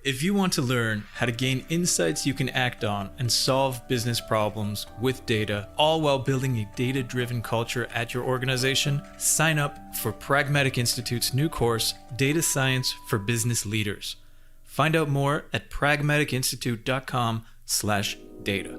If you want to learn how to gain insights you can act on and solve business problems with data, all while building a data-driven culture at your organization, sign up for Pragmatic Institute's new course, Data Science for Business Leaders. Find out more at pragmaticinstitute.com/data.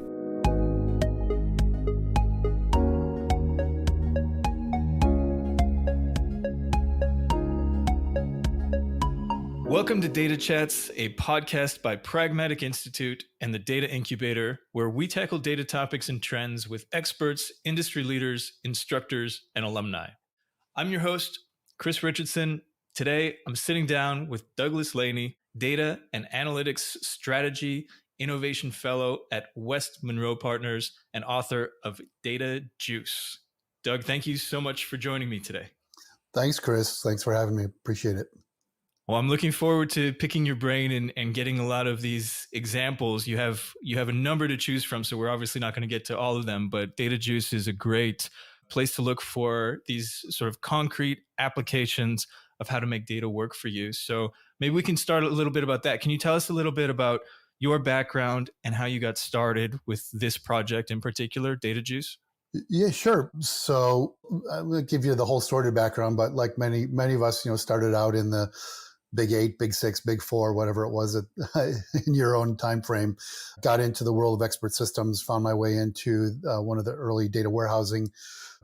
Welcome to Data Chats, a podcast by Pragmatic Institute and the Data Incubator, where we tackle data topics and trends with experts, industry leaders, instructors, and alumni. I'm your host, Chris Richardson. Today, I'm sitting down with Douglas Laney, Data and Analytics Strategy Innovation Fellow at West Monroe Partners and author of Data Juice. Doug, thank you so much for joining me today. Thanks, Chris. Thanks for having me. Appreciate it. Well, I'm looking forward to picking your brain and getting a lot of these examples. You have a number to choose from, so we're obviously not going to get to all of them, but Data Juice is a great place to look for these sort of concrete applications of how to make data work for you. So maybe we can start a little bit about that. Can you tell us a little bit about your background and how you got started with this project in particular, Data Juice? Yeah, sure. So I'm going to give you the whole story background, but like many of us, started out in the Big 8, Big 6, Big 4, whatever it was in your own time frame, got into the world of expert systems, found my way into one of the early data warehousing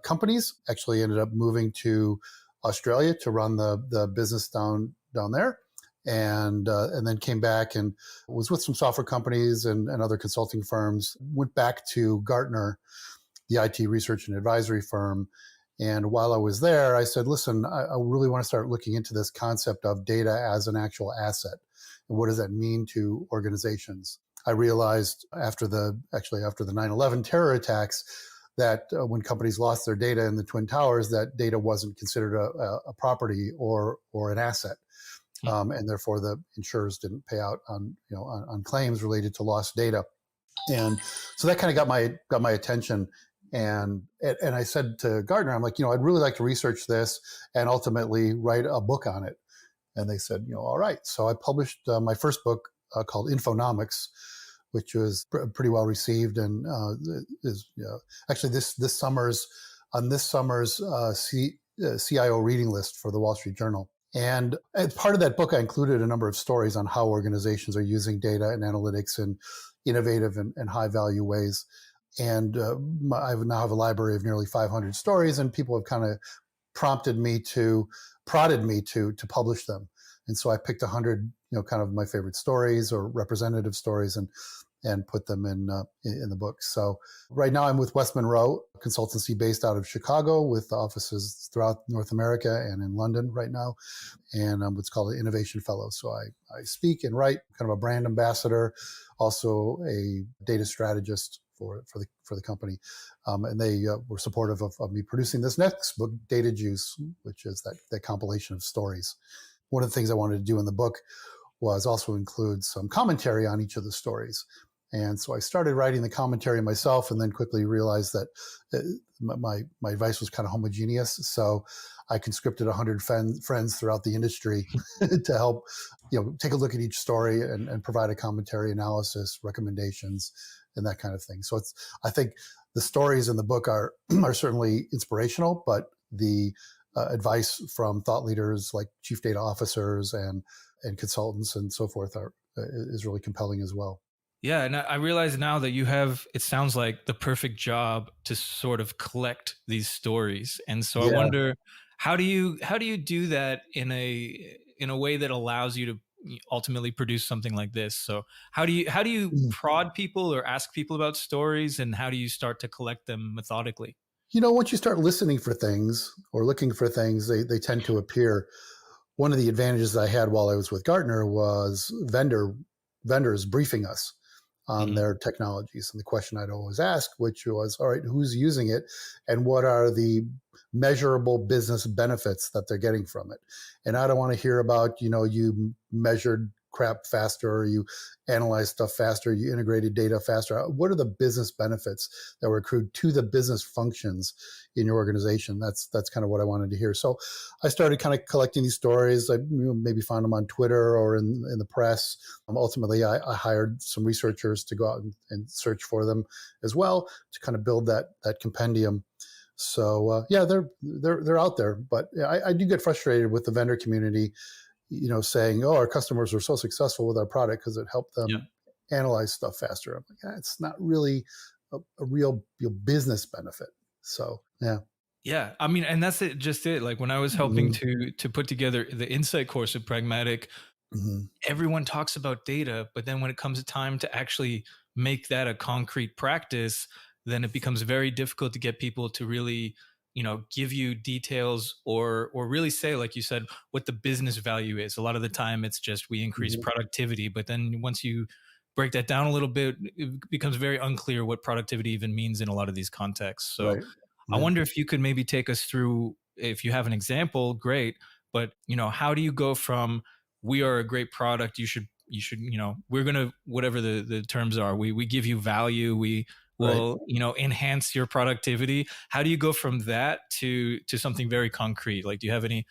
companies, actually ended up moving to Australia to run the business down there. And then came back and was with some software companies and other consulting firms, went back to Gartner, the IT research and advisory firm. And while I was there, I said, listen, I really want to start looking into this concept of data as an actual asset. And what does that mean to organizations? I realized after the 9/11 terror attacks that when companies lost their data in the Twin Towers, that data wasn't considered a property or an asset. And therefore the insurers didn't pay out on claims related to lost data. And so that kind of got my attention. And I said to Gartner, I'm like, I'd really like to research this and ultimately write a book on it. And they said, all right. So I published my first book called Infonomics, which was pretty well received, and is actually this summer's CIO reading list for the Wall Street Journal. And as part of that book, I included a number of stories on how organizations are using data and analytics in innovative and high value ways. And I now have a library of nearly 500 stories, and people have kind of prodded me to publish them. And so I picked 100, kind of my favorite stories or representative stories, and put them in the book. So right now I'm with West Monroe, a consultancy based out of Chicago with offices throughout North America and in London right now. And I'm what's called an innovation fellow. So I speak and write, kind of a brand ambassador, also a data strategist for the company. And they were supportive of me producing this next book, Data Juice, which is that compilation of stories. One of the things I wanted to do in the book was also include some commentary on each of the stories. And so I started writing the commentary myself, and then quickly realized that my advice was kind of homogeneous. So I conscripted 100 friends throughout the industry to help, take a look at each story and provide a commentary, analysis, recommendations, and that kind of thing. So I think the stories in the book are certainly inspirational, but the advice from thought leaders like chief data officers and consultants and so forth is really compelling as well. Yeah, and I realize now that you have, it sounds like, the perfect job to sort of collect these stories. And so I wonder, how do you do that in a way that allows you to ultimately produce something like this? So how do you prod people or ask people about stories, and how do you start to collect them methodically? Once you start listening for things or looking for things, they tend to appear. One of the advantages I had while I was with Gartner was vendors briefing us on their technologies. And the question I'd always ask, which was, all right, who's using it and what are the measurable business benefits that they're getting from it? And I don't want to hear about, you measured crap faster, or you analyzed stuff faster, you integrated data faster. What are the business benefits that were accrued to the business functions in your organization? That's kind of what I wanted to hear. So I started kind of collecting these stories. I maybe found them on Twitter or in the press. Ultimately, I hired some researchers to go out and search for them as well to kind of build that compendium. So yeah, they're out there, but I do get frustrated with the vendor community, saying, "Oh, our customers are so successful with our product because it helped them analyze stuff faster." I'm like, it's not really a real business benefit. So yeah. Yeah, I mean, and that's just it. Like when I was helping to put together the insight course of Pragmatic, everyone talks about data, but then when it comes to time to actually make that a concrete practice, then it becomes very difficult to get people to really, give you details or really say, like you said, what the business value is. A lot of the time it's just we increase productivity, but then once you break that down a little bit, it becomes very unclear what productivity even means in a lot of these contexts. So Right. I wonder if you could maybe take us through, if you have an example, great, but how do you go from we are a great product, you should, we're going to, whatever the terms are, we give you value, we will, enhance your productivity. How do you go from that to something very concrete? Like, do you have any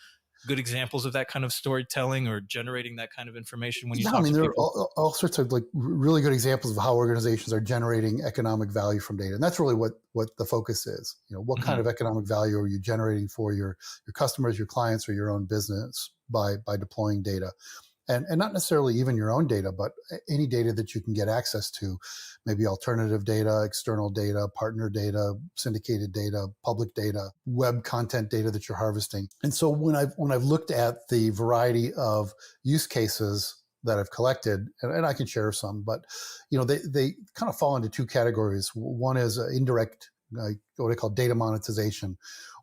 good examples of that kind of storytelling or generating that kind of information when you Yeah, I talk mean, to there are people? all sorts of like really good examples of how organizations are generating economic value from data, and that's really what the focus is. What kind of economic value are you generating for your customers, your clients, or your own business by deploying data? And not necessarily even your own data, but any data that you can get access to, maybe alternative data, external data, partner data, syndicated data, public data, web content data that you're harvesting. And so when I've looked at the variety of use cases that I've collected, and I can share some, but they kind of fall into two categories. One is indirect, what I call data monetization,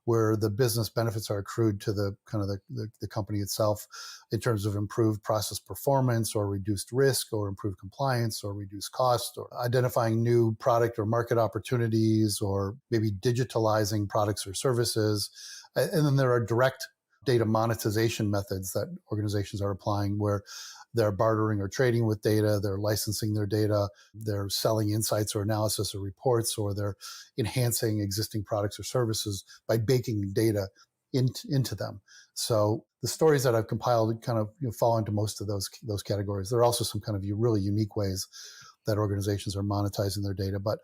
where the business benefits are accrued to the kind of the company itself in terms of improved process performance or reduced risk or improved compliance or reduced cost or identifying new product or market opportunities or maybe digitalizing products or services. And then there are direct data monetization methods that organizations are applying where they're bartering or trading with data, they're licensing their data, they're selling insights or analysis or reports, or they're enhancing existing products or services by baking data into them. So the stories that I've compiled kind of fall into most of those categories. There are also some kind of really unique ways that organizations are monetizing their data. But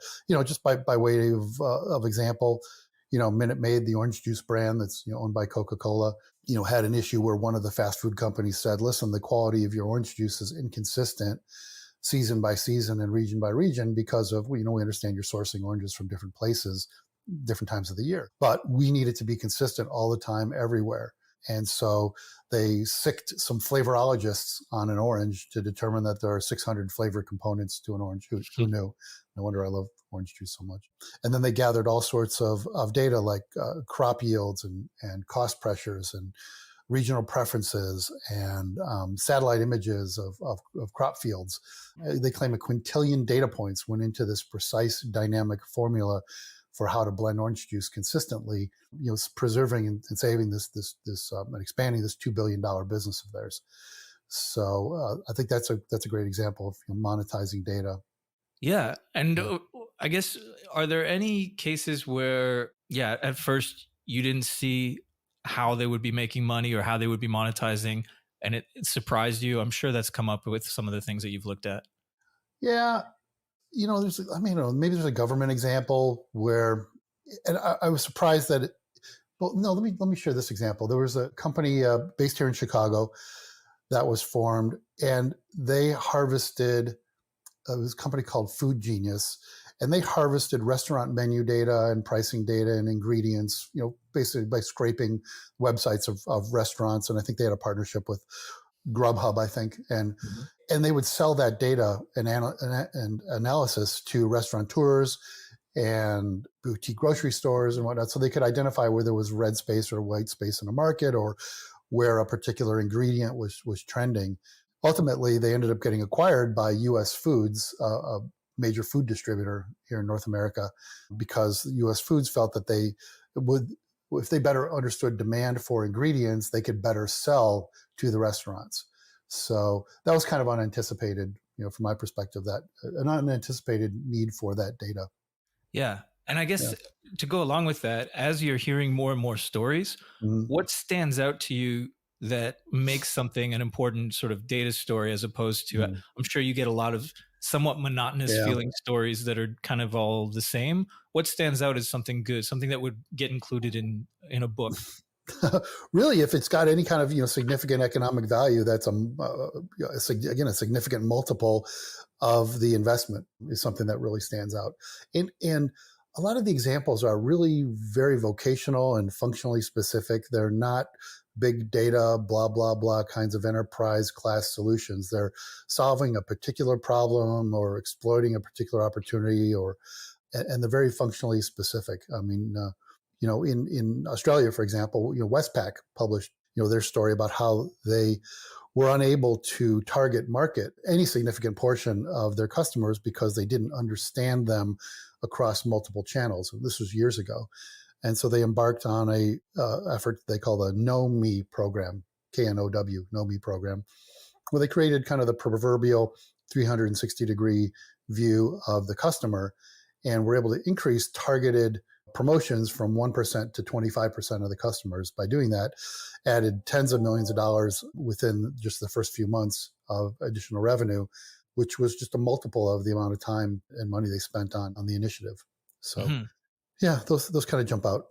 just by way of example, Minute Maid, the orange juice brand that's owned by Coca-Cola, had an issue where one of the fast food companies said, "Listen, the quality of your orange juice is inconsistent season by season and region by region because of we understand you're sourcing oranges from different places, different times of the year, but we need it to be consistent all the time, everywhere." And so they sicked some flavorologists on an orange to determine that there are 600 flavor components to an orange. Who knew? No wonder I love orange juice so much. And then they gathered all sorts of data like crop yields and cost pressures and regional preferences and satellite images of crop fields. They claim a quintillion data points went into this precise dynamic formula for how to blend orange juice consistently, preserving and saving this and expanding this $2 billion business of theirs. So I think that's a great example of monetizing data. Yeah. And I guess, are there any cases where, at first you didn't see how they would be making money or how they would be monetizing and it surprised you? I'm sure that's come up with some of the things that you've looked at. Yeah. Maybe there's a government example where, and I was surprised that well, no, let me share this example. There was a company based here in Chicago that was formed, and they harvested. It was a company called Food Genius, and they harvested restaurant menu data and pricing data and ingredients. Basically by scraping websites of restaurants, and I think they had a partnership with Grubhub, I think, and they would sell that data and analysis to restaurateurs and boutique grocery stores and whatnot, so they could identify where there was red space or white space in the market, or where a particular ingredient was trending. Ultimately, they ended up getting acquired by U.S. Foods, a major food distributor here in North America, because U.S. Foods felt that they would, if they better understood demand for ingredients, they could better sell to the restaurants. So that was kind of unanticipated, from my perspective, that an unanticipated need for that data. Yeah. And I Yeah. guess to go along with that, as you're hearing more and more stories, Mhm. what stands out to you that makes something an important sort of data story as opposed to, Mhm. I'm sure you get a lot of somewhat monotonous Yeah. feeling stories that are kind of all the same. What stands out as something good, something that would get included in a book? Really, if it's got any kind of significant economic value, that's again a significant multiple of the investment is something that really stands out. And a lot of the examples are really very vocational and functionally specific. They're not big data, blah, blah, blah kinds of enterprise class solutions. They're solving a particular problem or exploiting a particular opportunity, and they're very functionally specific. I mean, in Australia, for example, Westpac published, their story about how they were unable to target market any significant portion of their customers because they didn't understand them across multiple channels. This was years ago. And so they embarked on a effort they call the Know Me program, KNOW, Know Me program, where they created kind of the proverbial 360-degree view of the customer and were able to increase targeted promotions from 1% to 25% of the customers. By doing that, added tens of millions of dollars within just the first few months of additional revenue, which was just a multiple of the amount of time and money they spent on the initiative. So Mhm. yeah, those kind of jump out.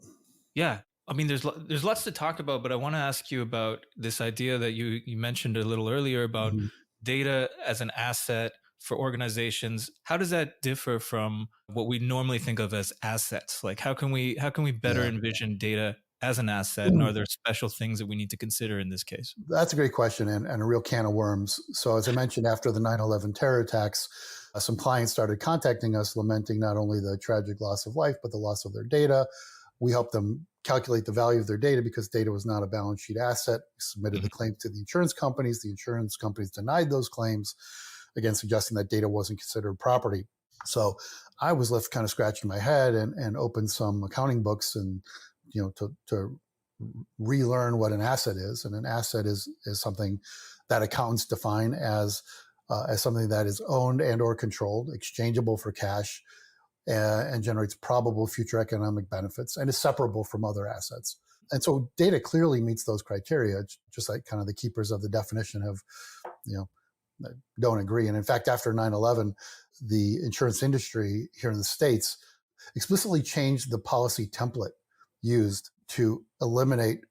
Yeah. I mean, there's lots to talk about, but I want to ask you about this idea that you mentioned a little earlier about Mhm. data as an asset for organizations. How does that differ from what we normally think of as assets? Like, how can we better Yeah. envision data as an asset, and are there special things that we need to consider in this case? That's a great question and a real can of worms. So, as I mentioned, after the 9/11 terror attacks, some clients started contacting us, lamenting not only the tragic loss of life, but the loss of their data. We helped them calculate the value of their data because data was not a balance sheet asset. We submitted the Mhm. claims to the insurance companies. The insurance companies denied those claims, again, suggesting that data wasn't considered property. So I was left kind of scratching my head and opened some accounting books and, to relearn what an asset is. And an asset is something that accountants define as something that is owned and or controlled, exchangeable for cash, and generates probable future economic benefits and is separable from other assets. And so data clearly meets those criteria, just like kind of the keepers of the definition have, you know, don't agree. And in fact, after 9/11, the insurance industry here in the States explicitly changed the policy template used to eliminate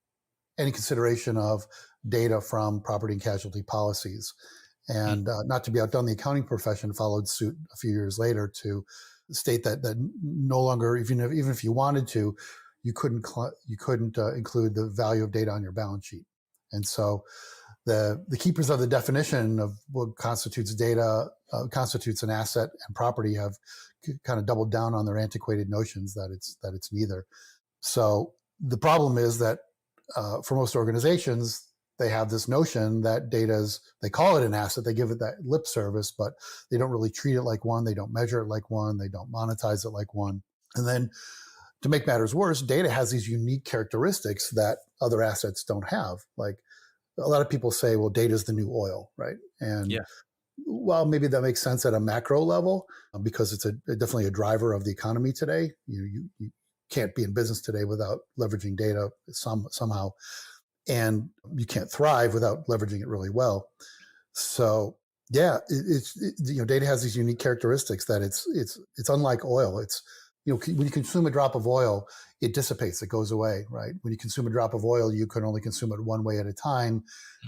any consideration of data from property and casualty policies. Mm. And not to be outdone, the accounting profession followed suit a few years later to state that no longer, even if you wanted to, you couldn't include the value of data on your balance sheet. And so the keepers of the definition of what constitutes data, constitutes an asset and property, have kind of doubled down on their antiquated notions that it's neither. So the problem is that for most organizations, they have this notion that they call it an asset, they give it that lip service, but they don't really treat it like one, they don't measure it like one, they don't monetize it like one. And then to make matters worse, data has these unique characteristics that other assets don't have. Like a lot of people say, well, data is the new oil, right? And Yeah. while maybe that makes sense at a macro level, because it's definitely a driver of the economy today. You can't be in business today without leveraging data somehow, and you can't thrive without leveraging it really well. So yeah, data has these unique characteristics that it's unlike oil. It's when you consume a drop of oil, it dissipates, it goes away, right? When you consume a drop of oil, you can only consume it one way at a time.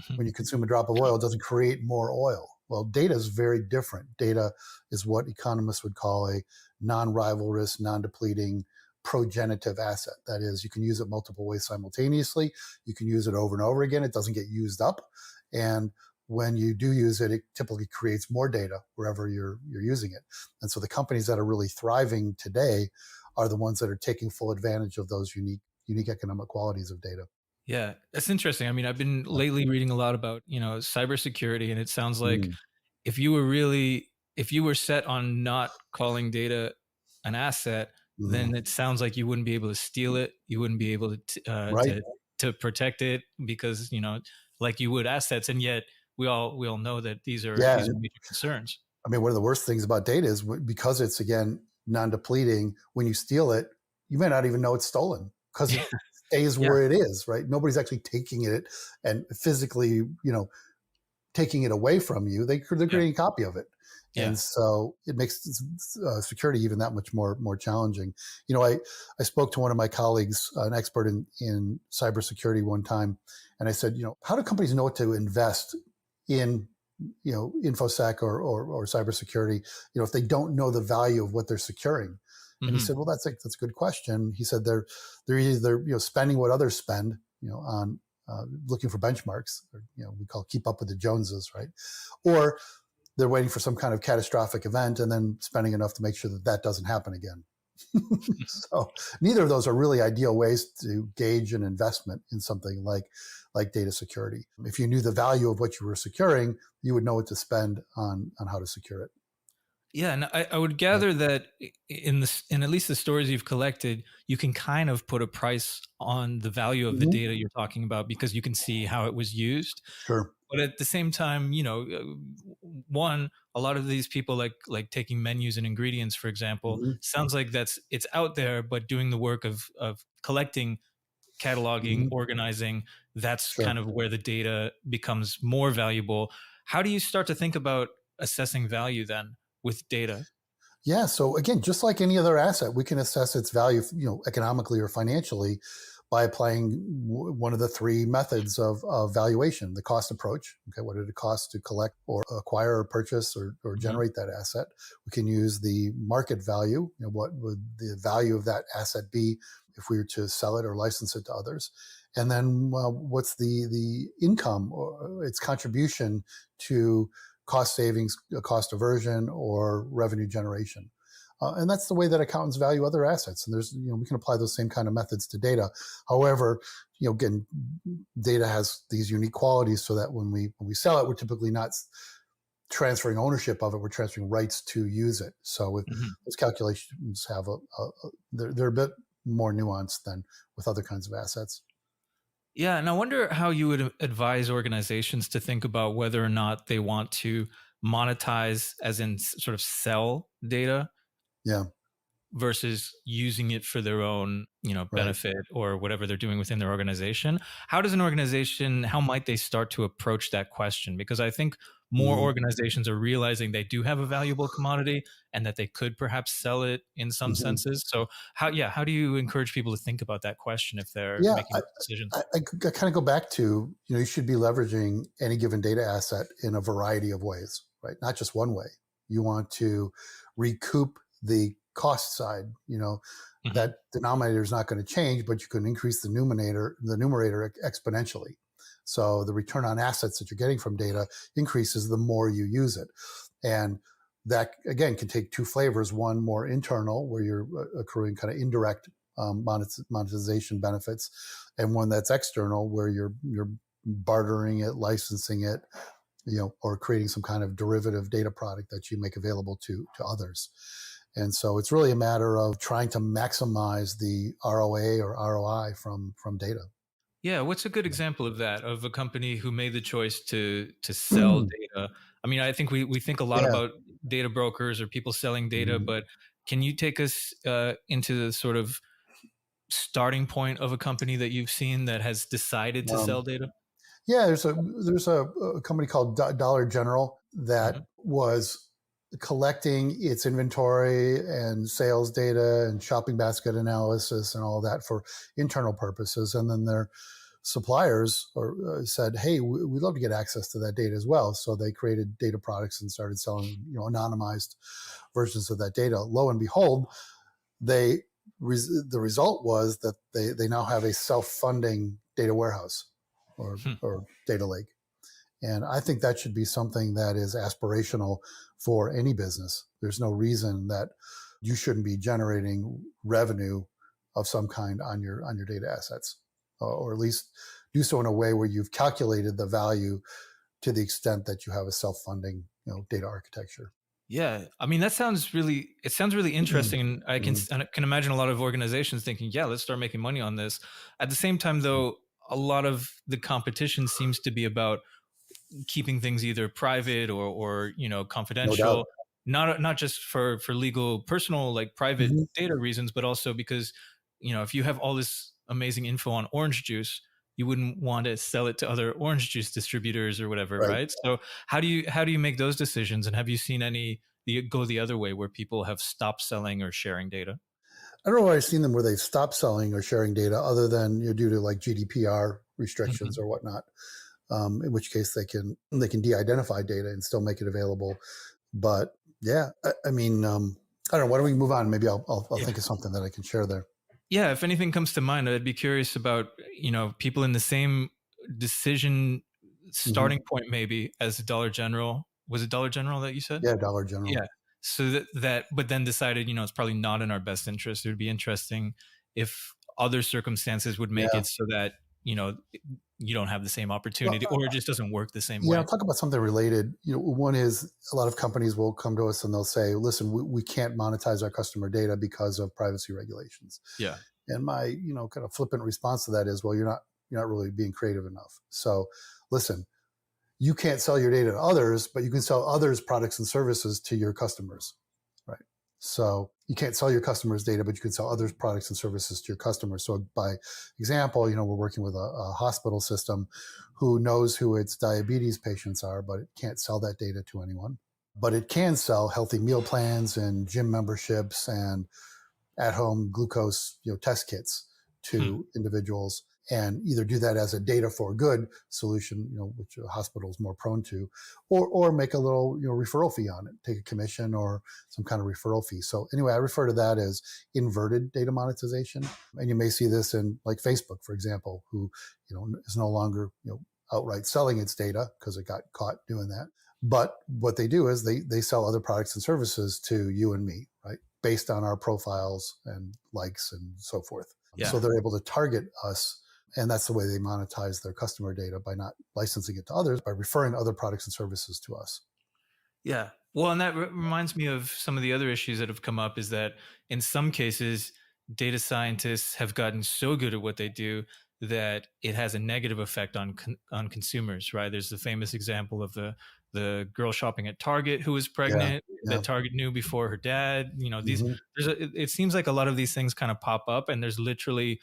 Mhm. When you consume a drop of oil, it doesn't create more oil. Well, data is very different. Data is what economists would call a non-rivalrous, non-depleting, progenitive asset. That is, you can use it multiple ways simultaneously. You can use it over and over again. It doesn't get used up. And when you do use it, it typically creates more data wherever you're using it. And so the companies that are really thriving today are the ones that are taking full advantage of those unique economic qualities of data. Yeah, that's interesting. I mean, I've been lately reading a lot about, cybersecurity, and it sounds like Mm. if you were set on not calling data an asset, Mm. then it sounds like you wouldn't be able to steal it. You wouldn't be able to Right. to protect it because like you would assets, and yet we all know that these are Yeah. major concerns. I mean, one of the worst things about data is because it's, again, non-depleting, when you steal it, you may not even know it's stolen because it stays Yeah, where it is, right? Nobody's actually taking it and physically, taking it away from you. They're yeah, creating a copy of it. yeah. And so it makes security even that much more challenging. I spoke to one of my colleagues, an expert in cybersecurity one time, and I said, how do companies know what to invest in, infosec or cybersecurity, if they don't know the value of what they're securing? And he Hmm. said, well, that's a good question. He said they're either spending what others spend, on looking for benchmarks, or, we call keep up with the Joneses, right? Or they're waiting for some kind of catastrophic event and then spending enough to make sure that doesn't happen again. So neither of those are really ideal ways to gauge an investment in something like data security. If you knew the value of what you were securing, you would know what to spend on how to secure it. Yeah, and I would Right. gather that in at least the stories you've collected, you can kind of put a price on the value of the Mm-hmm. data you're talking about because you can see how it was used. Sure. But at the same time, one, a lot of these people like taking menus and ingredients, for example, Mm-hmm. sounds like it's out there, but doing the work of collecting, cataloging, Mm-hmm. organizing, that's Sure. kind of where the data becomes more valuable. How do you start to think about assessing value then with data? Yeah. So again, just like any other asset, we can assess its value, economically or financially, by applying one of the three methods of valuation: the cost approach. Okay, what did it cost to collect or acquire or purchase or Hmm. generate that asset? We can use the market value. What would the value of that asset be if we were to sell it or license it to others? And then, what's the income or its contribution to cost savings, cost aversion, or revenue generation? And that's the way that accountants value other assets. And we can apply those same kind of methods to data. However, again, data has these unique qualities so that when we sell it, we're typically not transferring ownership of it. We're transferring rights to use it. So Hmm. those calculations they're a bit more nuanced than with other kinds of assets. Yeah, and I wonder how you would advise organizations to think about whether or not they want to monetize, as in sort of sell data, Yeah, versus using it for their own, right. benefit or whatever they're doing within their organization. How might they start to approach that question? Because I think more Mm-hmm. organizations are realizing they do have a valuable commodity and that they could perhaps sell it in some Mm-hmm. senses. So how do you encourage people to think about that question if they're Yeah, making decisions? I kind of go back to, you should be leveraging any given data asset in a variety of ways, right? Not just one way. You want to recoup the cost side. Hmm. That denominator is not going to change, but you can increase the numerator exponentially. So the return on assets that you're getting from data increases the more you use it. And that, again, can take two flavors: one more internal, where you're accruing kind of indirect monetization benefits, and one that's external, where you're bartering it, licensing it, or creating some kind of derivative data product that you make available to others. And so it's really a matter of trying to maximize the ROA or ROI from data. Yeah, what's a good example of that, of a company who made the choice to sell data? I mean, I think we think a lot Yeah. about data brokers or people selling data, Mhm. but can you take us into the sort of starting point of a company that you've seen that has decided to sell Um, data? yeah, there's a company called Dollar General that Hmm. was collecting its inventory and sales data and shopping basket analysis and all that for internal purposes, and then their suppliers said, "Hey, we'd love to get access to that data as well." So they created data products and started selling, anonymized versions of that data. Lo and behold, they the result was that they now have a self-funding data warehouse Hmm. or data lake. And I think that should be something that is aspirational for any business. There's no reason that you shouldn't be generating revenue of some kind on your data assets, or at least do so in a way where you've calculated the value to the extent that you have a self-funding, data architecture. Yeah, I mean it sounds really interesting, and Mhm. I can imagine a lot of organizations thinking, yeah, let's start making money on this. At the same time, though, a lot of the competition seems to be about keeping things either private or No doubt. confidential, not just for legal personal like private Mhm. data reasons, but also because if you have all this amazing info on orange juice, you wouldn't want to sell it to other orange juice distributors or whatever, Right. right? So how do you make those decisions, and have you seen any go the other way where people have stopped selling or sharing data? I don't know where I've seen them where they've stopped selling or sharing data other than due to like GDPR restrictions Mhm. or whatnot. In which case they can de-identify data and still make it available. But yeah, I mean, I don't know. Why don't we move on? Maybe I'll Yeah. think of something that I can share there. Yeah, if anything comes to mind, I'd be curious about, people in the same decision Hmm. starting point maybe as Dollar General. Was it Dollar General that you said? Yeah, Dollar General. Yeah. So that but then decided, it's probably not in our best interest. It would be interesting if other circumstances would make Yeah. it so that, you don't have the same Well, opportunity, or it just doesn't work the same yeah, I'll way. talk about something related. One is a lot of companies will come to us and they'll say, "Listen, we can't monetize our customer data because of privacy regulations." Yeah. And my, kind of flippant response to that is, "Well, you're not really being creative enough." So, listen, you can't sell your data to others, but you can sell others' products and services to your customers, right? So you can't sell your customers' data, but you can sell others' products and services to your customers. So, by example, we're working with a hospital system who knows who its diabetes patients are, but it can't sell that data to anyone. But it can sell healthy meal plans and gym memberships and at-home glucose test kits Hmm. to individuals, and either do that as a data for good solution, which a hospital is more prone to, or make a little referral fee on it, take a commission or some kind of referral fee. So anyway, I refer to that as inverted data monetization, and you may see this in like Facebook, for example, who is no longer outright selling its data because it got caught doing that. But what they do is they sell other products and services to you and me, right? Based on our profiles and likes and so forth. Yeah. So they're able to target us. And that's the way they monetize their customer data, by not licensing it to others, by referring other products and services to us. Yeah. Well, and that reminds me of some of the other issues that have come up is that in some cases, data scientists have gotten so good at what they do that it has a negative effect on consumers, right? There's the famous example of the girl shopping at Target who was Yeah. pregnant Yeah. that Target knew before her dad. Hmm. It seems like a lot of these things kind of pop up, and there's literally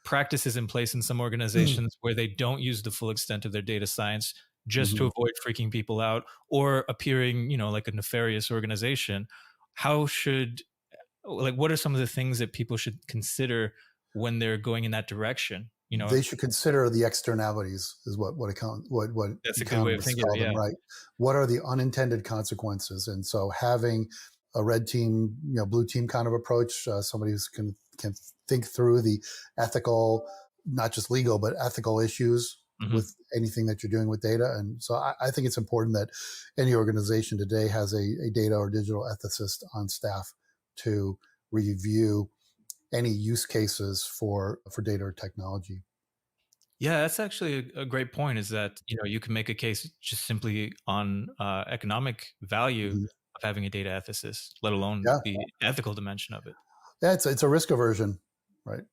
practices in place in some Hmm. organizations where they don't use the full extent of their data science just to Hmm. avoid freaking people out or appearing, like a nefarious organization. How should like what are some of the things that people should consider when they're going in that direction? They should consider the externalities, is what That's a good way of economists thinking of call it. them, Yeah. right? What are the unintended consequences? And so having a red team, blue team kind of approach, somebody who can think through the ethical, not just legal, but ethical issues Hmm. with anything that you're doing with data. And so I think it's important that any organization today has a data or digital ethicist on staff to review any use cases for data or technology. Yeah, that's actually a great point. Is that you can make a case just simply on economic value Mhm. of having a data ethicist, let alone Yeah, the ethical dimension of it. yeah, it's a risk aversion, right?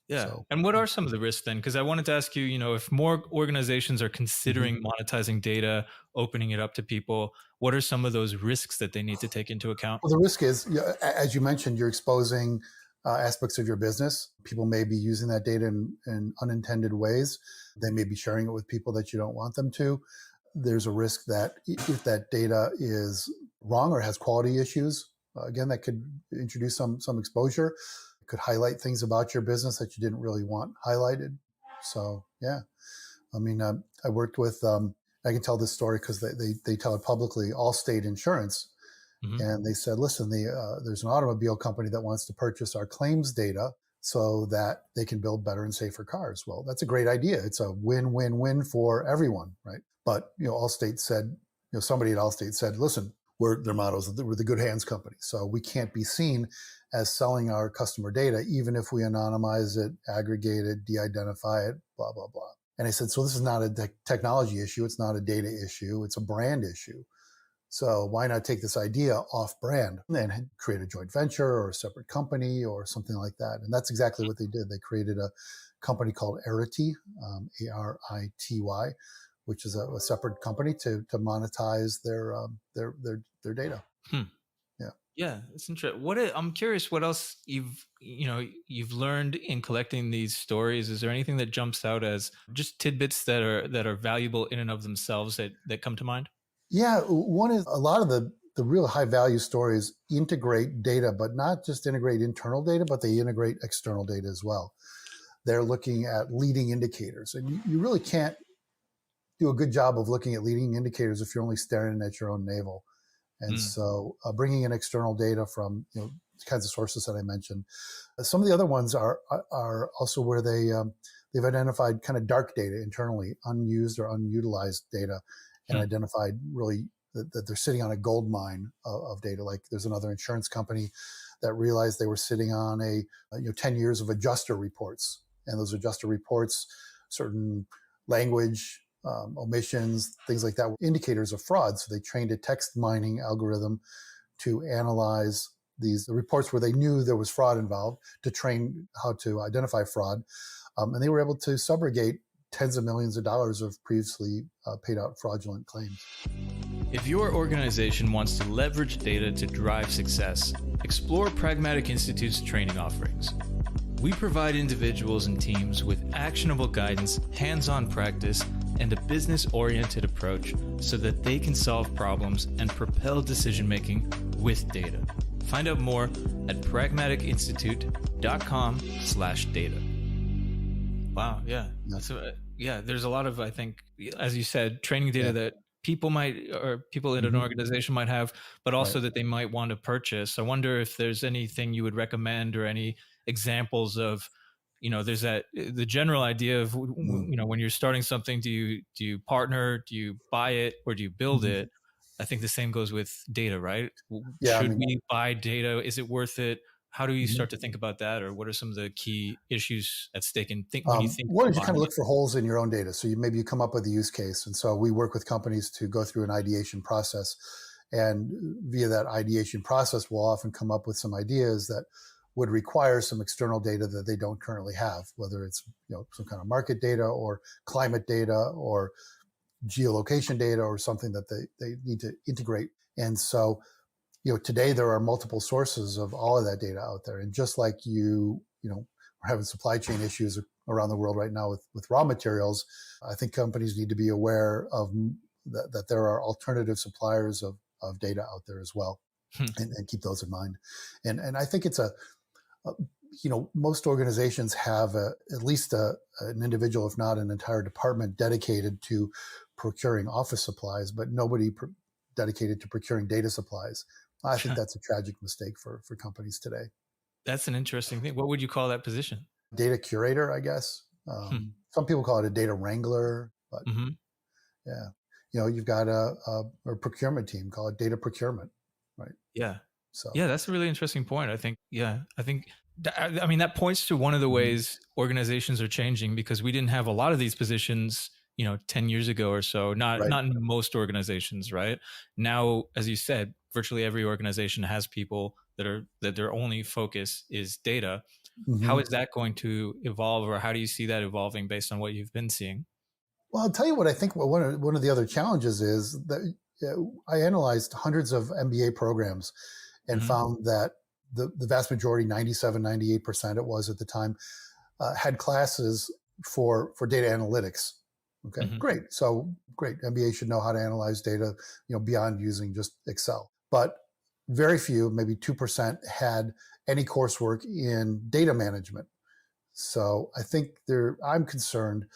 Yeah. So And what are some of the risks then? Because I wanted to ask you, if more organizations are mhm. considering monetizing data, opening it up to people, what are some of those risks that they need to take into account? Well, the risk is, as you mentioned, you're exposing aspects of your business. People may be using that data in unintended ways. They may be sharing it with people that you don't want them to. There's a risk that if that data is wrong or has quality issues, again, that could introduce some exposure. It could highlight things about your business that you didn't really want highlighted. So, yeah. I mean, I worked with, I can tell this story because they tell it publicly, Allstate Insurance. Hmm. And they said, listen, there's an automobile company that wants to purchase our claims data so that they can build better and safer cars. Well, that's a great idea. It's a win-win-win for everyone, right? But Allstate said, somebody at Allstate said, listen, their motto is we're the good hands company, so we can't be seen as selling our customer data, even if we anonymize it, aggregate it, de-identify it, blah blah blah. And I said, so this is not a technology issue. It's not a data issue. It's a brand issue. So why not take this idea off brand and create a joint venture or a separate company or something like that? And that's exactly what they did. They created a company called Arity, Arity, which is a separate company to monetize their data. Hmm. Yeah. Yeah, it's interesting. I'm curious what else you've learned in collecting these stories. Is there anything that jumps out as just tidbits that are valuable in and of themselves that come to mind? Yeah, one is a lot of the real high value stories integrate data, but not just integrate internal data, but they integrate external data as well. They're looking at leading indicators, and you really can't do a good job of looking at leading indicators if you're only staring at your own navel. And Mm, so, bringing in external data from the kinds of sources that I mentioned. Some of the other ones are also where they've identified kind of dark data internally, unused or unutilized data, and hmm, identified really that they're sitting on a gold mine of data. Like there's another insurance company that realized they were sitting on 10 years of adjuster reports, and those adjuster reports, certain language omissions, things like that, were indicators of fraud. So they trained a text mining algorithm to analyze the reports where they knew there was fraud involved, to train how to identify fraud. And they were able to subrogate tens of millions of dollars of previously paid out fraudulent claims. If your organization wants to leverage data to drive success, explore Pragmatic Institute's training offerings. We provide individuals and teams with actionable guidance, hands-on practice, and a business-oriented approach so that they can solve problems and propel decision-making with data. Find out more at pragmaticinstitute.com/data. Wow, yeah. There's a lot of, I think, as you said, training data that people in an organization might have, but also that they might want to purchase. I wonder if there's anything you would recommend or any examples of, there's the general idea of, when you're starting something, do you partner, do you buy it, or do you build it? I think the same goes with data, right? Yeah, I Should mean, we buy data? Is it worth it? How do you start to think about that, or what are some of the key issues at stake when you think one about is you kind buying of it? look for holes in your own data. So maybe you come up with a use case. And so we work with companies to go through an ideation process. And via that ideation process, we'll often come up with some ideas that would require some external data that they don't currently have, whether it's some kind of market data or climate data or geolocation data or something that they need to integrate. And so today there are multiple sources of all of that data out there. And just like we're having supply chain issues around the world right now with raw materials, I think companies need to be aware of that there are alternative suppliers of data out there as well, and keep those in mind. And I think it's most organizations have at least an individual, if not an entire department, dedicated to procuring office supplies, but nobody dedicated to procuring data supplies. I think that's a tragic mistake for companies today. That's an interesting thing. What would you call that position? Data curator, I guess. Some people call it a data wrangler, but yeah, you've got a procurement team, call it data procurement, right? Yeah. So Yeah, that's a really interesting point. I think that points to one of the ways organizations are changing, because we didn't have a lot of these positions, 10 years ago or so, not in most organizations, right? Now, as you said, virtually every organization has people that their only focus is data. How is that going to evolve, or how do you see that evolving based on what you've been seeing? Well, I'll tell you what I think one of the other challenges is that I analyzed hundreds of MBA programs and found that the vast majority, 97, 98% it was at the time, had classes for data analytics. Okay, great. So great. MBA should know how to analyze data, beyond using just Excel. But very few, maybe 2%, had any coursework in data management. So I think I'm concerned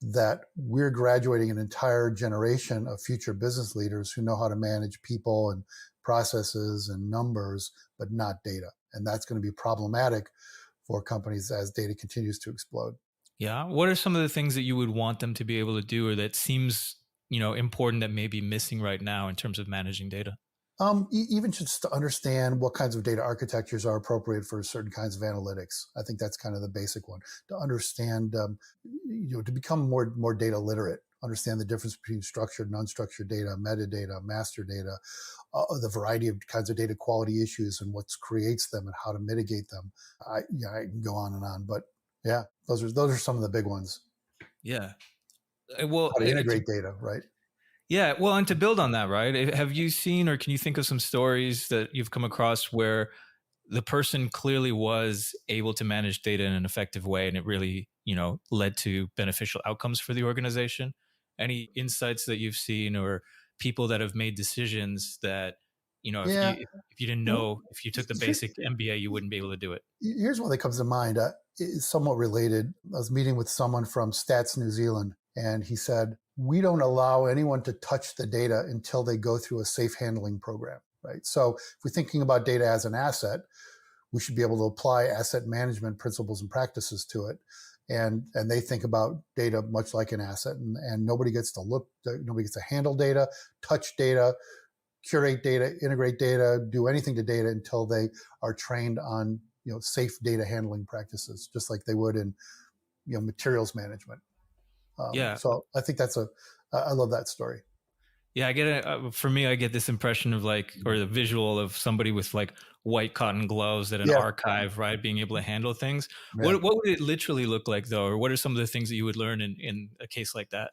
that we're graduating an entire generation of future business leaders who know how to manage people and processes and numbers, but not data. And that's going to be problematic for companies as data continues to explode. Yeah. What are some of the things that you would want them to be able to do, or that seems, important that may be missing right now in terms of managing data? Even just to understand what kinds of data architectures are appropriate for certain kinds of analytics. I think that's kind of the basic one. To understand, to become more data literate, understand the difference between structured and unstructured data, metadata, master data, the variety of kinds of data quality issues and what creates them and how to mitigate them. I can go on and on, but yeah, those are some of the big ones. Yeah. Well, how to integrate data, right? yeah. Well, and to build on that, right? Have you seen, or can you think of some stories that you've come across where the person clearly was able to manage data in an effective way, and it really, led to beneficial outcomes for the organization? Any insights that you've seen, or people that have made decisions that, if Yeah. you didn't Well, know, if you took the basic MBA, you wouldn't be able to do it? here's one that comes to mind. It's somewhat related. I was meeting with someone from Stats New Zealand, and he said, "We don't allow anyone to touch the data until they go through a safe handling program." Right. So if we're thinking about data as an asset, we should be able to apply asset management principles and practices to it. And they think about data much like an asset, and nobody gets to handle data, touch data, curate data, integrate data, do anything to data until they are trained on safe data handling practices, just like they would in materials management. Yeah. So I think I love that story. Yeah, I get it. For me, I get this impression of like, or the visual of somebody with like white cotton gloves at an Yeah, archive, right? Being able to handle things. yeah. What would it literally look like though? Or what are some of the things that you would learn in a case like that?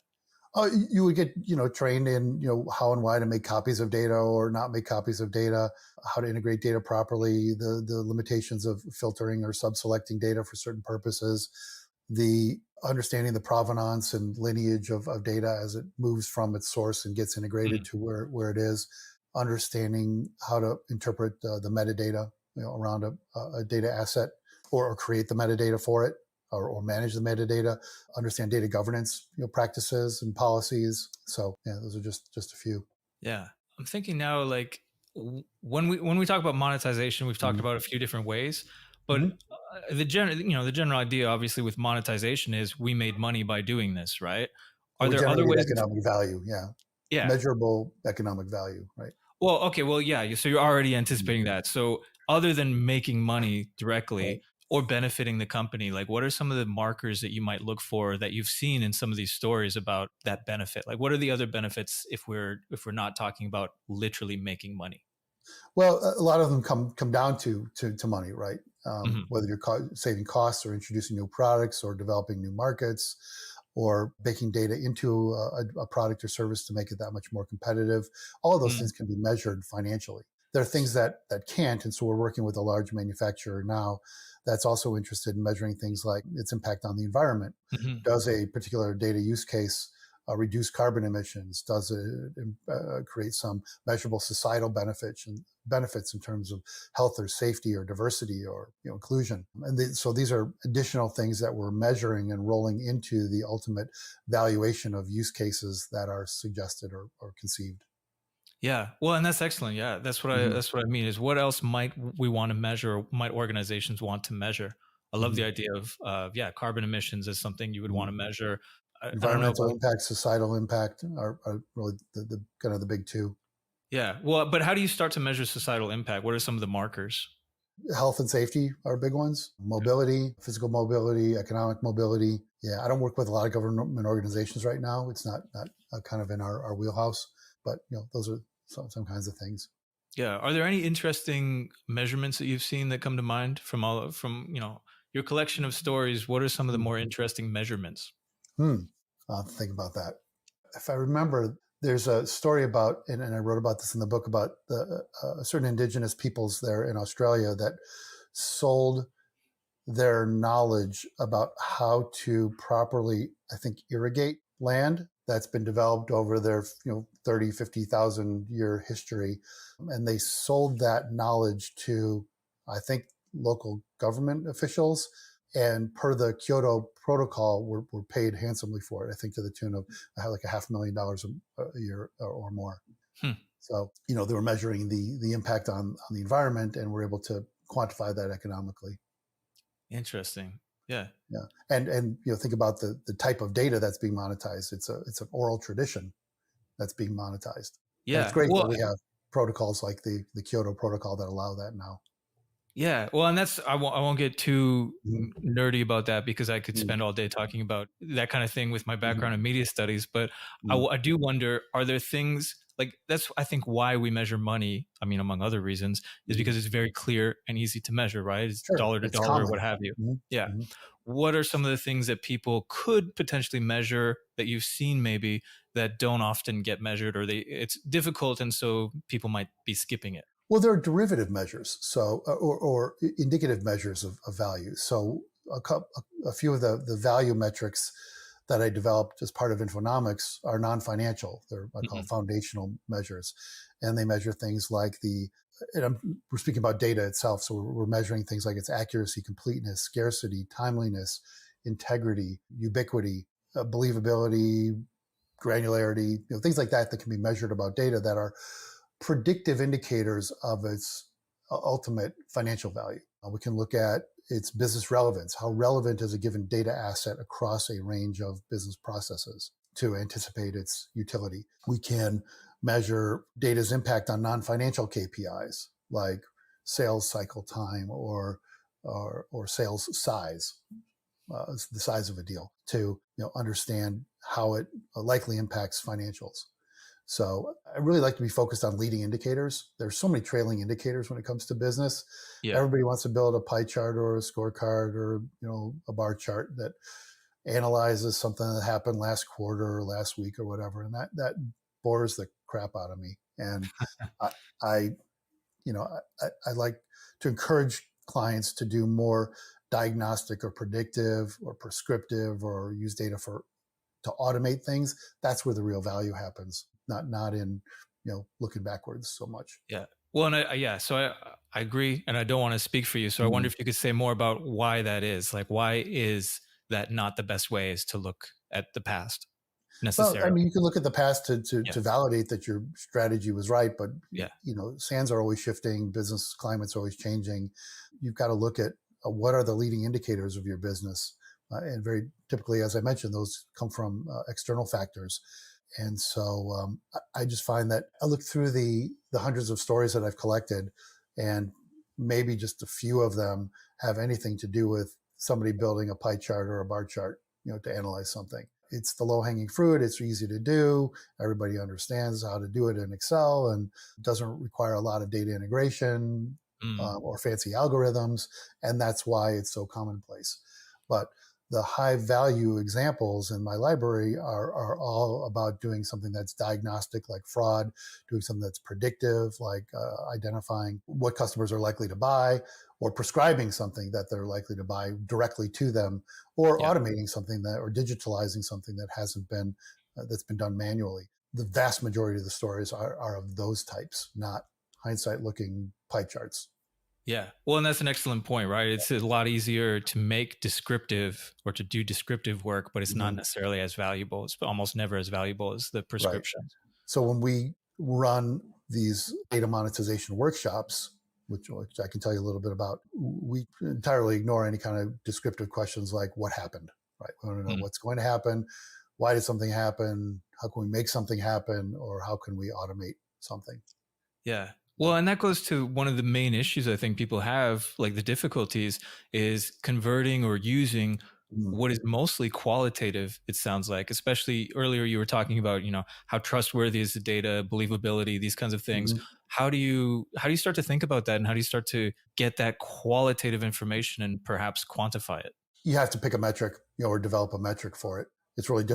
You would get trained in how and why to make copies of data or not make copies of data, how to integrate data properly, the limitations of filtering or subselecting data for certain purposes, the understanding the provenance and lineage of data as it moves from its source and gets integrated Mm, to where it is, understanding how to interpret the metadata around a data asset, or create the metadata for it, or manage the metadata, understand data governance practices and policies. So yeah, those are just a few. yeah, I'm thinking now like when we talk about monetization, we've talked Mm-hmm. about a few different ways, but Mm-hmm. the general idea obviously with monetization is we made money by doing this, right? Are We there other generate ways of, economic value. Yeah, yeah. measurable economic value. Right. Well, okay, well, yeah. So you're already Mhm. anticipating that. So other than making money directly Right. or benefiting the company, like what are some of the markers that you might look for that you've seen in some of these stories about that benefit? Like what are the other benefits if we're not talking about literally making money? Well, a lot of them come down to money, right? Hmm. Whether you're saving costs or introducing new products or developing new markets or baking data into a product or service to make it that much more competitive. All of those things can be measured financially. There are things that can't, and so we're working with a large manufacturer now that's also interested in measuring things like its impact on the environment. Hmm. Does a particular data use case reduce carbon emissions? Does it create some measurable societal benefits in terms of health or safety or diversity or inclusion? And so these are additional things that we're measuring and rolling into the ultimate valuation of use cases that are suggested or conceived. Yeah. Well, and that's excellent. Yeah. Mm-hmm. That's what I mean is what else might we want to measure, or might organizations want to measure? I love Mm-hmm. the idea of yeah, carbon emissions is something you would want to measure. I don't know Environmental about. impact, societal impact are really the kind of the big two. Yeah. Well, but how do you start to measure societal impact? What are some of the markers? Health and safety are big ones. Mobility, physical mobility, economic mobility. Yeah, I don't work with a lot of government organizations right now. It's not kind of in our wheelhouse, but those are some kinds of things. Yeah. Are there any interesting measurements that you've seen that come to mind from your collection of stories? What are some of the more interesting measurements? Hmm. I'll have to think about that. If I remember, there's a story about, and I wrote about this in the book, about certain indigenous peoples there in Australia that sold their knowledge about how to properly, I think, irrigate land that's been developed over their 30, 50,000 year history. And they sold that knowledge to, I think, local government officials. And per the Kyoto Protocol, were paid handsomely for it, I think to the tune of like $500,000 a year or more. Hmm. So, they were measuring the impact on the environment and were able to quantify that economically. Interesting. Yeah. Yeah, and think about the type of data that's being monetized. It's an oral tradition that's being monetized, and it's Yeah. great that Well, we have protocols like the Kyoto Protocol that allow that now. yeah, well, and that's I won't get too Mhm. nerdy about that because I could Mhm. spend all day talking about that kind of thing with my Mhm. background in media studies. But Mhm. I do wonder, are there things like that's I think why we measure money? I mean, among other reasons, is Mhm. because it's very clear and easy to measure, right? It's Sure, dollar to it's dollar, common. what have you. Mhm. Yeah. Mhm. what are some of the things that people could potentially measure that you've seen maybe that don't often get measured, or it's difficult and so people might be skipping it? Well, there are derivative measures, so or indicative measures of value. So a few of the value metrics that I developed as part of Infonomics are non-financial. They're I call Mhm. foundational measures, and they measure things like we're speaking about data itself, so we're measuring things like its accuracy, completeness, scarcity, timeliness, integrity, ubiquity, believability, granularity, things like that can be measured about data that are predictive indicators of its ultimate financial value. We can look at its business relevance. How relevant is a given data asset across a range of business processes to anticipate its utility? We can measure data's impact on non-financial KPIs like sales cycle time or sales size, the size of a deal, to understand how it likely impacts financials. So I really like to be focused on leading indicators. There's so many trailing indicators when it comes to business. Yeah. Everybody wants to build a pie chart or a scorecard or a bar chart that analyzes something that happened last quarter or last week or whatever, and that bores the crap out of me. And I, I you know, I like to encourage clients to do more diagnostic or predictive or prescriptive or use data to automate things. That's where the real value happens, not in looking backwards so much. Yeah. Well, and I agree, and I don't want to speak for you. So I wonder Mm. if you could say more about why that is. Like, why is that not the best way is to look at the past Well, I necessarily? mean, you can look at the past Yeah. to validate that your strategy was right, but Yeah. sands are always shifting, business climate's always changing. You've got to look at what are the leading indicators of your business, and very typically, as I mentioned, those come from external factors. And so I just find that I look through the hundreds of stories that I've collected, and maybe just a few of them have anything to do with somebody building a pie chart or a bar chart, to analyze something. It's the low hanging fruit. It's easy to do. Everybody understands how to do it in Excel, and doesn't require a lot of data integration Mm. or fancy algorithms. And that's why it's so commonplace. But the high value examples in my library are all about doing something that's diagnostic, like fraud, doing something that's predictive, like identifying what customers are likely to buy, or prescribing something that they're likely to buy directly to them, or Yeah. automating something or digitalizing something that hasn't been that's been done manually. The vast majority of the stories are of those types, not hindsight looking pie charts. Yeah. Well, and that's an excellent point, right? It's a lot easier to make descriptive or to do descriptive work, but it's not Mm-hmm. necessarily as valuable. It's almost never as valuable as the Right. prescriptions. So when we run these data monetization workshops, which I can tell you a little bit about, we entirely ignore any kind of descriptive questions like what happened, right? We want to know Mm. what's going to happen, why did something happen, how can we make something happen, or how can we automate something? Yeah. Well, and that goes to one of the main issues I think people have, like the difficulties is converting or using Mm-hmm. what is mostly qualitative, it sounds like, especially earlier you were talking about, how trustworthy is the data, believability, these kinds of things. Mm-hmm. How do you start to think about that, and how do you start to get that qualitative information and perhaps quantify it? You have to pick a metric, or develop a metric for it. It's really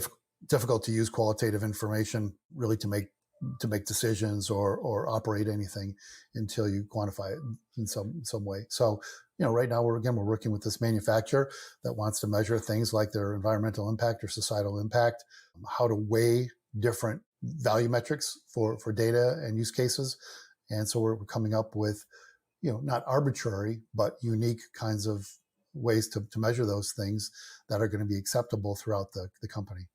difficult to use qualitative information really to make decisions or operate anything until you quantify it in some way. So, right now we're working with this manufacturer that wants to measure things like their environmental impact or societal impact, how to weigh different value metrics for data and use cases. And so we're coming up with, not arbitrary, but unique kinds of ways to measure those things that are going to be acceptable throughout the company.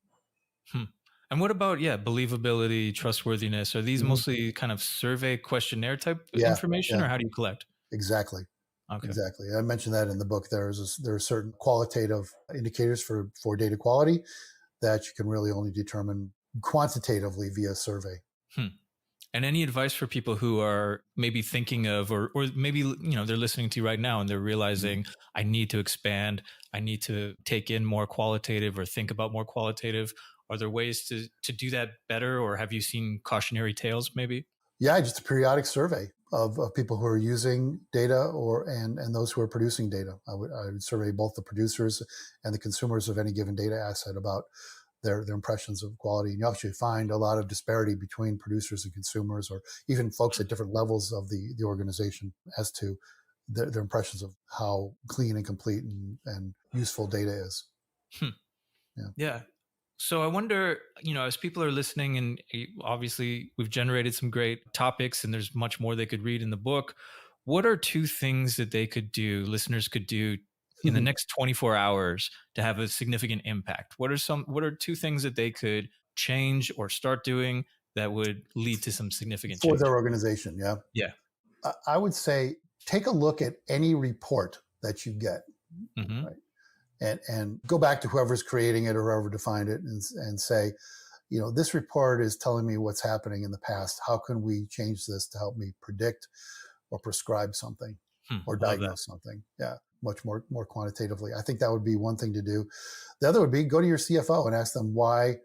Hmm. And what about, believability, trustworthiness? Are these Mhm. mostly kind of survey questionnaire type Yeah, information, yeah, or how do you collect? exactly. Okay. Exactly. I mentioned that in the book. There are certain qualitative indicators for data quality that you can really only determine quantitatively via survey. Hmm. And any advice for people who are maybe thinking of, or maybe, they're listening to you right now and they're Mhm. realizing I need to expand, I need to take in more qualitative or think about more qualitative. Are there ways to do that better? Or have you seen cautionary tales maybe? Yeah, just a periodic survey. of people who are using data and those who are producing data. I would survey both the producers and the consumers of any given data asset about their impressions of quality. And you actually find a lot of disparity between producers and consumers, or even folks at different levels of the organization, as to their impressions of how clean and complete and useful data is. Hmm. Yeah. So I wonder, as people are listening, and obviously we've generated some great topics and there's much more they could read in the book. What are two things that listeners could do in the next 24 hours to have a significant impact? What are two things that they could change or start doing that would lead to some significant For change? their organization? Yeah. Yeah. I would say take a look at any report that you get, Mm-hmm. right? And go back to whoever's creating it or whoever defined it and say, this report is telling me what's happening in the past. How can we change this to help me predict or prescribe something or diagnose something? Yeah, much more quantitatively. I think that would be one thing to do. The other would be go to your CFO and ask them, why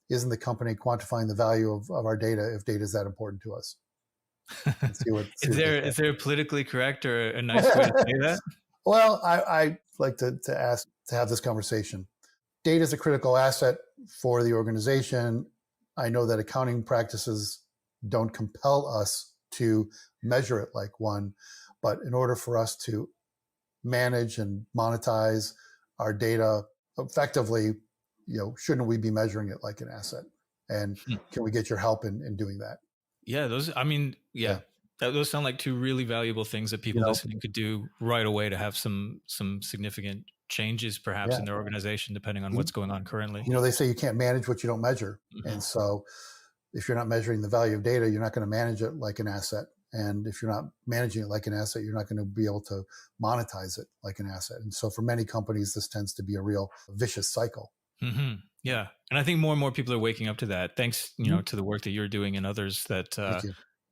isn't the company quantifying the value of our data if data is that important to us? Is there a politically correct or a nice way to say that? Well, I like to ask to have this conversation. Data is a critical asset for the organization. I know that accounting practices don't compel us to measure it like one, but in order for us to manage and monetize our data effectively, shouldn't we be measuring it like an asset? And can we get your help in doing that? Yeah, those sound like two really valuable things that people listening could do right away to have some significant changes perhaps in their organization, depending on what's going on currently. They say you can't manage what you don't measure. Mm-hmm. And so if you're not measuring the value of data, you're not going to manage it like an asset. And if you're not managing it like an asset, you're not going to be able to monetize it like an asset. And so for many companies, this tends to be a real vicious cycle. Mm-hmm. Yeah. And I think more and more people are waking up to that, thanks, to the work that you're doing and others, that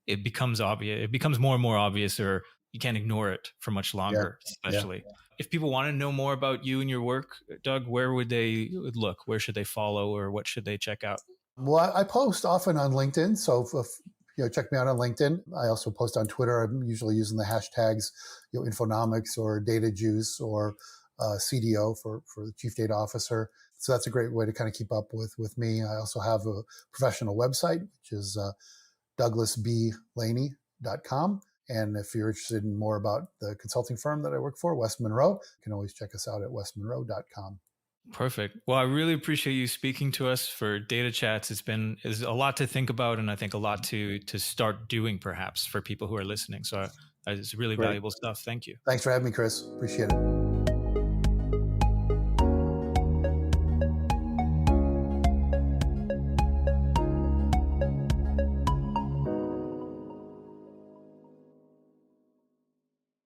it becomes obvious. It becomes more and more obvious, or you can't ignore it for much longer, especially. Yeah. If people want to know more about you and your work, Doug, where would they look? Where should they follow, or what should they check out? Well, I post often on LinkedIn. So check me out on LinkedIn. I also post on Twitter. I'm usually using the hashtags, Infonomics or Data Juice or CDO for the Chief Data Officer. So that's a great way to kind of keep up with me. I also have a professional website, which is douglasblaney.com. And if you're interested in more about the consulting firm that I work for, West Monroe, you can always check us out at westmonroe.com. Perfect. Well, I really appreciate you speaking to us for Data Chats. It's a lot to think about, and I think a lot to start doing perhaps for people who are listening. So it's really valuable stuff. Thank you. Thanks for having me, Chris. Appreciate it.